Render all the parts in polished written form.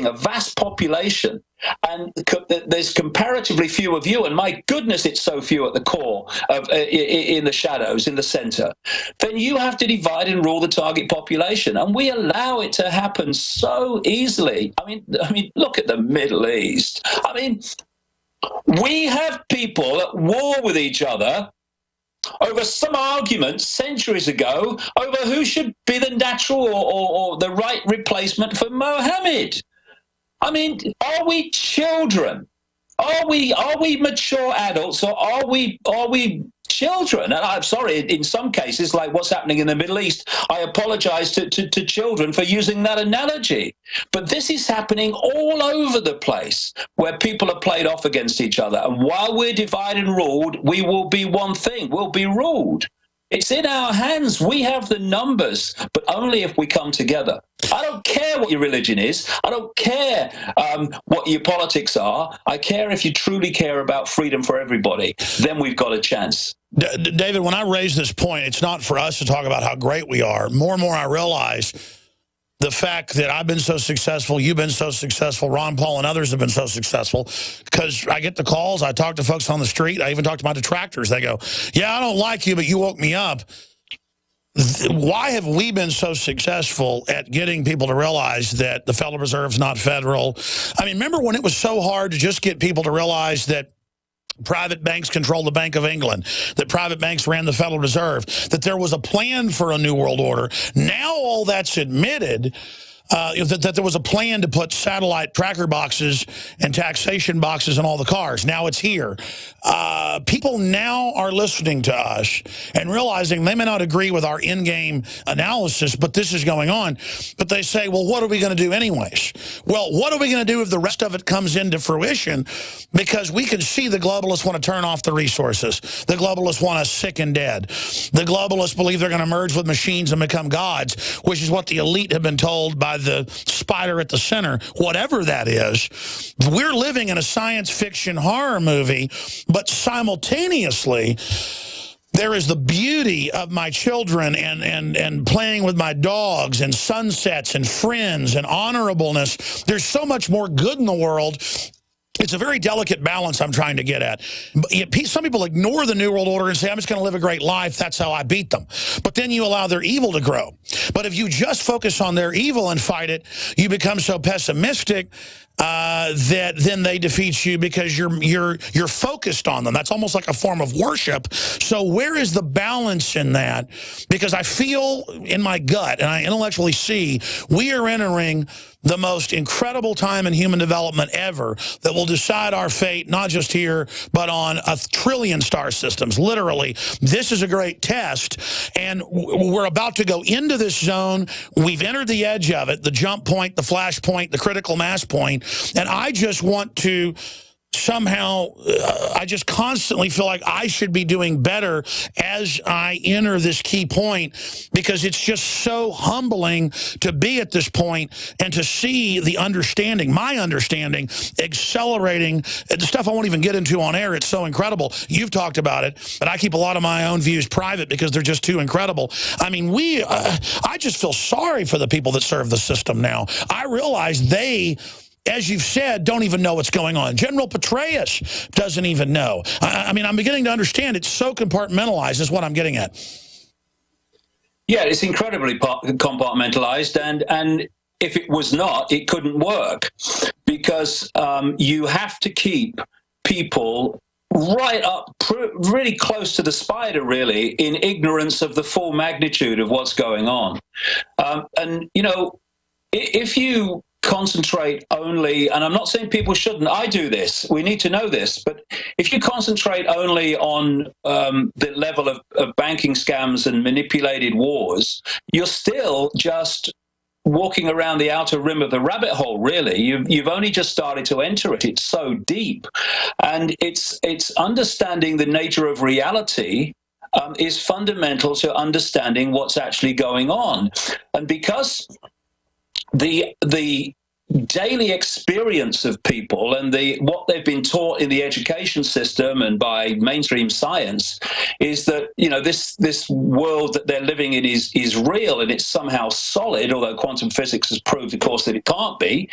a vast population, and there's comparatively few of you, and my goodness, it's so few at the core of in the shadows, in the center, then you have to divide and rule the target population, and we allow it to happen so easily. I mean, look at the Middle East. I mean, we have people at war with each other over some argument centuries ago over who should be the natural or the right replacement for Mohammed. I mean, are we children? Are we mature adults, or are we children? And I'm sorry, in some cases, like what's happening in the Middle East, I apologize to children for using that analogy. But this is happening all over the place, where people are played off against each other. And while we're divided and ruled, we will be one thing. We'll be ruled. It's in our hands. We have the numbers, but only if we come together. I don't care what your religion is. I don't care what your politics are. I care if you truly care about freedom for everybody. Then we've got a chance. David, when I raise this point, it's not for us to talk about how great we are. More and more I realize the fact that I've been so successful, you've been so successful, Ron Paul and others have been so successful, because I get the calls, I talk to folks on the street, I even talk to my detractors. They go, yeah, I don't like you, but you woke me up. Why have we been so successful at getting people to realize that the Federal Reserve's not federal? I mean, remember when it was so hard to just get people to realize that private banks control the Bank of England, that private banks ran the Federal Reserve, that there was a plan for a new world order? Now all that's admitted, that there was a plan to put satellite tracker boxes and taxation boxes in all the cars. Now it's here. People now are listening to us and realizing they may not agree with our in-game analysis, but this is going on. But they say, well, what are we going to do anyways? Well, what are we going to do if the rest of it comes into fruition? Because we can see the globalists want to turn off the resources. The globalists want us sick and dead. The globalists believe they're going to merge with machines and become gods, which is what the elite have been told by the spider at the center, whatever that is. We're living in a science fiction horror movie, but simultaneously, there is the beauty of my children and playing with my dogs and sunsets and friends and honorableness. There's so much more good in the world. It's a very delicate balance I'm trying to get at. Some people ignore the New World Order and say, I'm just going to live a great life. That's how I beat them. But then you allow their evil to grow. But if you just focus on their evil and fight it, you become so pessimistic that then they defeat you because you're focused on them. That's almost like a form of worship. So where is the balance in that? Because I feel in my gut, and I intellectually see, we are entering the most incredible time in human development ever that will decide our fate, not just here, but on 1 trillion star systems. Literally, this is a great test, and we're about to go into this zone. We've entered the edge of it, the jump point, the flash point, the critical mass point, and I just want to somehow, I just constantly feel like I should be doing better as I enter this key point, because it's just so humbling to be at this point and to see the understanding, my understanding, accelerating. The stuff I won't even get into on air, it's so incredible. You've talked about it, but I keep a lot of my own views private because they're just too incredible. I mean, I just feel sorry for the people that serve the system now. I realize they, as you've said, don't even know what's going on. General Petraeus doesn't even know. I mean, I'm beginning to understand it's so compartmentalized is what I'm getting at. Yeah, it's incredibly compartmentalized, and if it was not, it couldn't work, because you have to keep people right up, really close to the spider, really, in ignorance of the full magnitude of what's going on. And, you know, if you concentrate only, and I'm not saying people shouldn't, I do this, we need to know this, but if you concentrate only on the level of banking scams and manipulated wars, you're still just walking around the outer rim of the rabbit hole, really. You've only just started to enter it. It's so deep. And it's understanding the nature of reality is fundamental to understanding what's actually going on. And because the daily experience of people and what they've been taught in the education system and by mainstream science is that, you know, this world that they're living in is real and it's somehow solid, although quantum physics has proved, of course, that it can't be.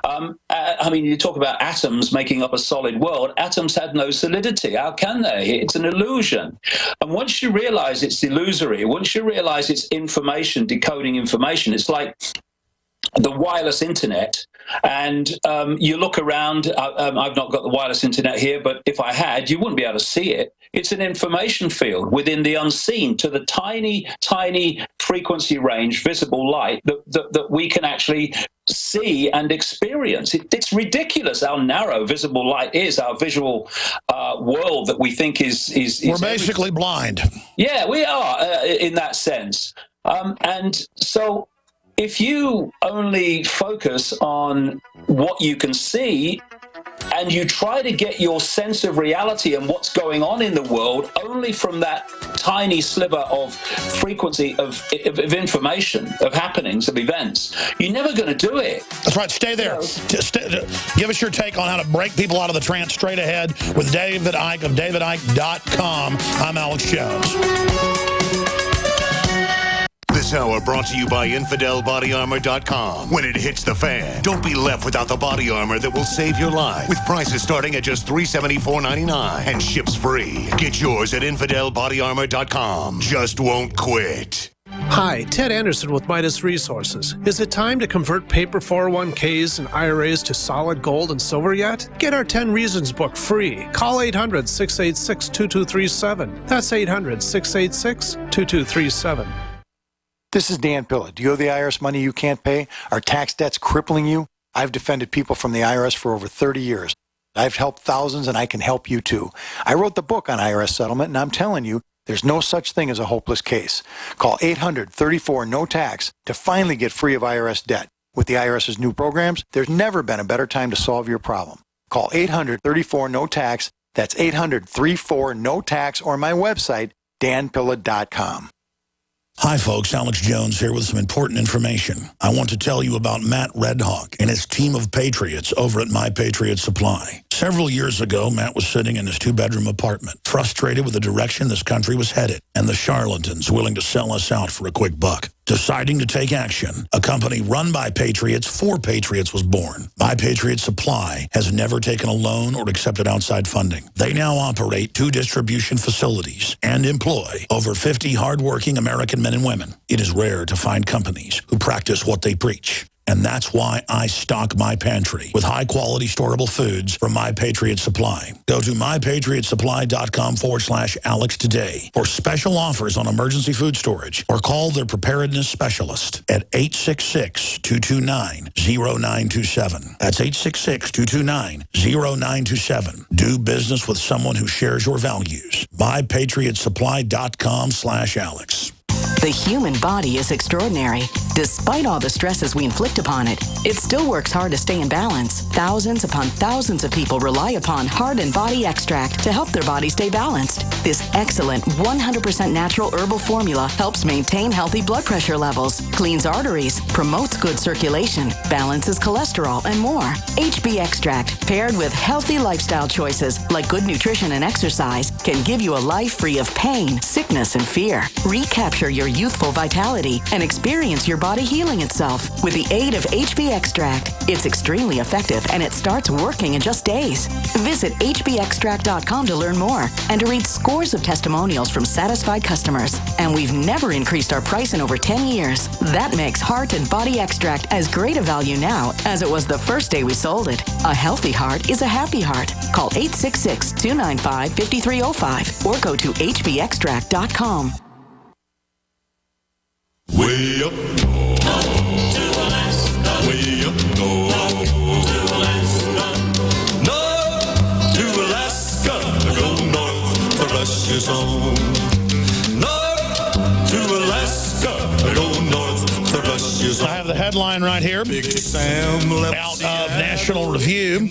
I mean, you talk about atoms making up a solid world. Atoms had no solidity. How can they? It's an illusion. And once you realize it's illusory, once you realize it's information, decoding information, it's like the wireless internet, and you look around. I've not got the wireless internet here, but if I had, you wouldn't be able to see it. It's an information field within the unseen to the tiny, tiny frequency range, visible light that we can actually see and experience. It's ridiculous how narrow visible light is, our visual world that we think is we're basically blind. Yeah, we are in that sense. And so if you only focus on what you can see and you try to get your sense of reality and what's going on in the world only from that tiny sliver of frequency of information, of happenings, of events, you're never going to do it. That's right. Stay there. Give us your take on how to break people out of the trance straight ahead with David Icke of davidicke.com. I'm Alex Jones. This hour brought to you by InfidelBodyArmor.com. When it hits the fan, don't be left without the body armor that will save your life. With prices starting at just $374.99 and ships free. Get yours at InfidelBodyArmor.com. Just won't quit. Hi, Ted Anderson with Midas Resources. Is it time to convert paper 401ks and IRAs to solid gold and silver yet? Get our 10 Reasons book free. Call 800-686-2237. That's 800-686-2237. This is Dan Pilla. Do you owe the IRS money you can't pay? Are tax debts crippling you? I've defended people from the IRS for over 30 years. I've helped thousands, and I can help you too. I wrote the book on IRS settlement, and I'm telling you, there's no such thing as a hopeless case. Call 800-34-NO-TAX to finally get free of IRS debt. With the IRS's new programs, there's never been a better time to solve your problem. Call 800-34-NO-TAX. That's 800-34-NO-TAX, or my website, danpilla.com. Hi, folks. Alex Jones here with some important information. I want to tell you about Matt Redhawk and his team of patriots over at My Patriot Supply. Several years ago, Matt was sitting in his two-bedroom apartment, frustrated with the direction this country was headed and the charlatans willing to sell us out for a quick buck. Deciding to take action, a company run by patriots for patriots was born. My Patriot Supply has never taken a loan or accepted outside funding. They now operate 2 distribution facilities and employ over 50 hardworking American men and women. It is rare to find companies who practice what they preach. And that's why I stock my pantry with high-quality storable foods from My Patriot Supply. Go to mypatriotsupply.com/Alex today for special offers on emergency food storage, or call their preparedness specialist at 866-229-0927. That's 866-229-0927. Do business with someone who shares your values. mypatriotsupply.com/Alex. The human body is extraordinary. Despite all the stresses we inflict upon it, it still works hard to stay in balance. Thousands upon thousands of people rely upon Heart and Body Extract to help their body stay balanced. This excellent 100% natural herbal formula helps maintain healthy blood pressure levels, cleans arteries, promotes good circulation, balances cholesterol, and more. HB Extract, paired with healthy lifestyle choices like good nutrition and exercise, can give you a life free of pain, sickness, and fear. Recapture your youthful vitality and experience your body healing itself with the aid of HB Extract. It's extremely effective, and it starts working in just days. Visit hbextract.com to learn more and to read scores of testimonials from satisfied customers. And we've never increased our price in over 10 years. That makes Heart and Body Extract as great a value now as it was the first day we sold it. A healthy heart is a happy heart. Call 866-295-5305 or go to hbextract.com. Way up north, to Alaska. Way up north, to Alaska. North to Alaska, go north, the rush is on. North to Alaska, go north, the rush is on. I have the headline right here, Big Sam out of National Review.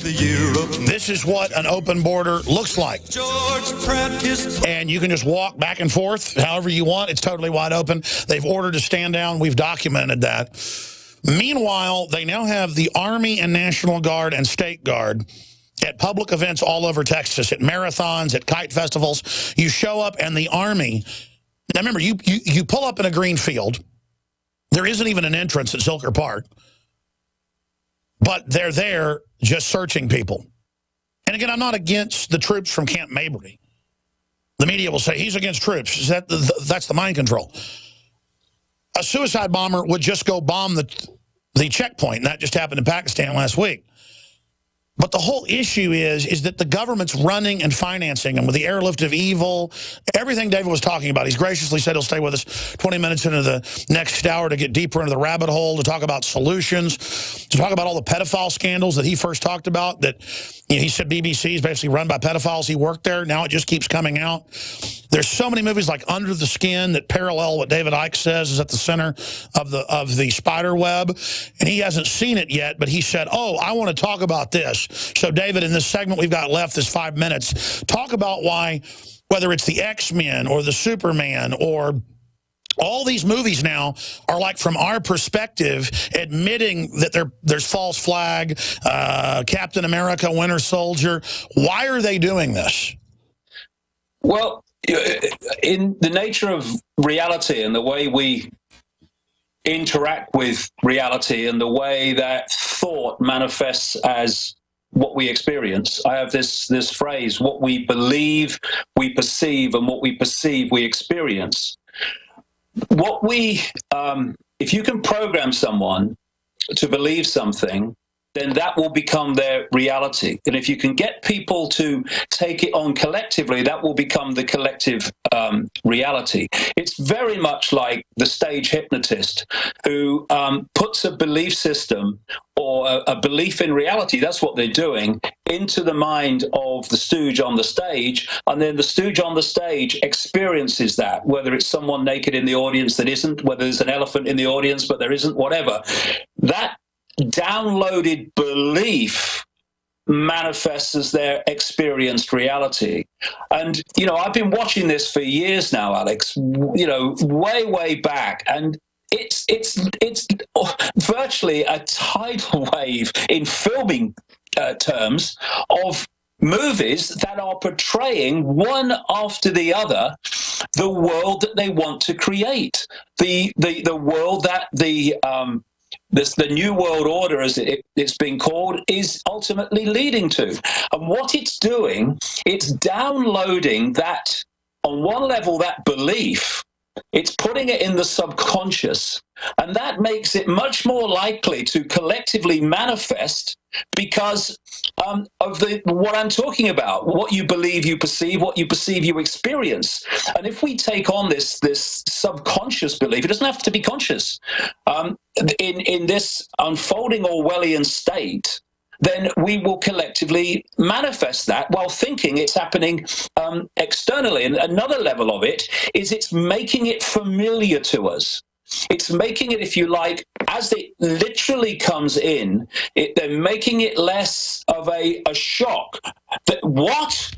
This is what an open border looks like. George Pratt is... And you can just walk back and forth however you want. It's totally wide open. They've ordered to stand down. We've documented that. Meanwhile, they now have the Army and National Guard and State Guard at public events all over Texas, at marathons, at kite festivals. You show up and the Army, now remember, you pull up in a green field. There isn't even an entrance at Zilker Park. But they're there just searching people. And again, I'm not against the troops from Camp Mabry. The media will say he's against troops. That's the mind control. A suicide bomber would just go bomb the checkpoint, and that just happened in Pakistan last week. But the whole issue is that the government's running and financing them with the airlift of evil, everything David was talking about. He's graciously said he'll stay with us 20 minutes into the next hour to get deeper into the rabbit hole, to talk about solutions, to talk about all the pedophile scandals that he first talked about, that he said BBC is basically run by pedophiles. He worked there. Now it just keeps coming out. There's so many movies like Under the Skin that parallel what David Icke says is at the center of the spider web. And he hasn't seen it yet, but he said, oh, I want to talk about this. So, David, in this segment we've got left, this 5 minutes, talk about why, whether it's the X-Men or the Superman or all these movies now are like, from our perspective, admitting that there's false flag, Captain America, Winter Soldier. Why are they doing this? Well, in the nature of reality and the way we interact with reality and the way that thought manifests as what we experience, I have this phrase: what we believe, we perceive, and what we perceive, we experience. If you can program someone to believe something, then that will become their reality. And if you can get people to take it on collectively, that will become the collective reality. It's very much like the stage hypnotist who puts a belief system or a belief in reality, that's what they're doing, into the mind of the stooge on the stage, and then the stooge on the stage experiences that, whether it's someone naked in the audience that isn't, whether there's an elephant in the audience but there isn't, whatever. That downloaded belief manifests as their experienced reality. And, I've been watching this for years now, Alex, way back, and it's virtually a tidal wave in filming terms of movies that are portraying one after the other the world that they want to create, the world that the New World Order, as it's been called, is ultimately leading to. And what it's doing, it's downloading that, on one level, that belief. It's putting it in the subconscious, and that makes it much more likely to collectively manifest because of what I'm talking about. What you believe, you perceive. What you perceive, you experience. And if we take on this subconscious belief, it doesn't have to be conscious. In this unfolding Orwellian state, then we will collectively manifest that while thinking it's happening externally. And another level of it is it's making it familiar to us. It's making it, if you like, as it literally comes in, they're making it less of a shock. That what?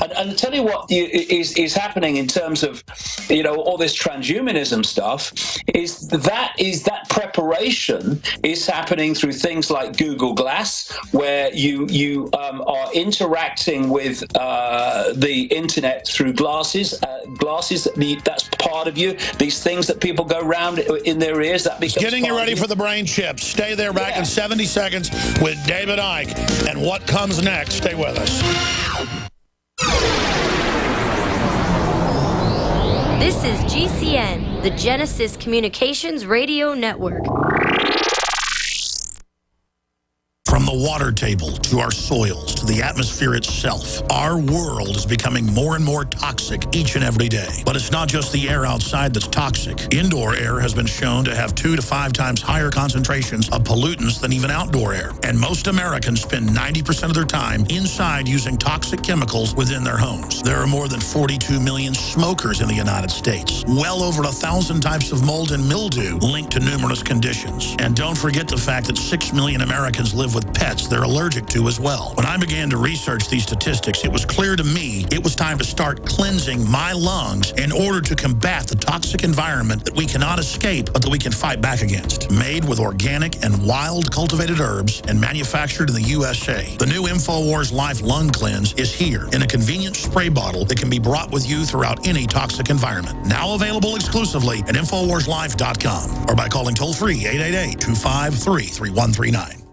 And I'll tell you what is happening in terms of, all this transhumanism stuff, is that preparation is happening through things like Google Glass, where you are interacting with the internet through glasses. That's part of you. These things that people go around in their ears, that becomes getting you ready for the brain chips. Stay there, back in 70 seconds with David Icke. And what comes next? Stay with us. This is GCN, the Genesis Communications Radio Network. From the water table to our soils to the atmosphere itself, our world is becoming more and more toxic each and every day. But it's not just the air outside that's toxic. Indoor air has been shown to have 2 to 5 times higher concentrations of pollutants than even outdoor air. And most Americans spend 90% of their time inside using toxic chemicals within their homes. There are more than 42 million smokers in the United States. Well over 1,000 types of mold and mildew linked to numerous conditions. And don't forget the fact that 6 million Americans live with pet pets they're allergic to as well. When I began to research these statistics, it was clear to me it was time to start cleansing my lungs in order to combat the toxic environment that we cannot escape, but that we can fight back against. Made with organic and wild cultivated herbs and manufactured in the USA, the new InfoWars Life Lung Cleanse is here in a convenient spray bottle that can be brought with you throughout any toxic environment. Now available exclusively at InfoWarsLife.com or by calling toll-free 888-253-3139.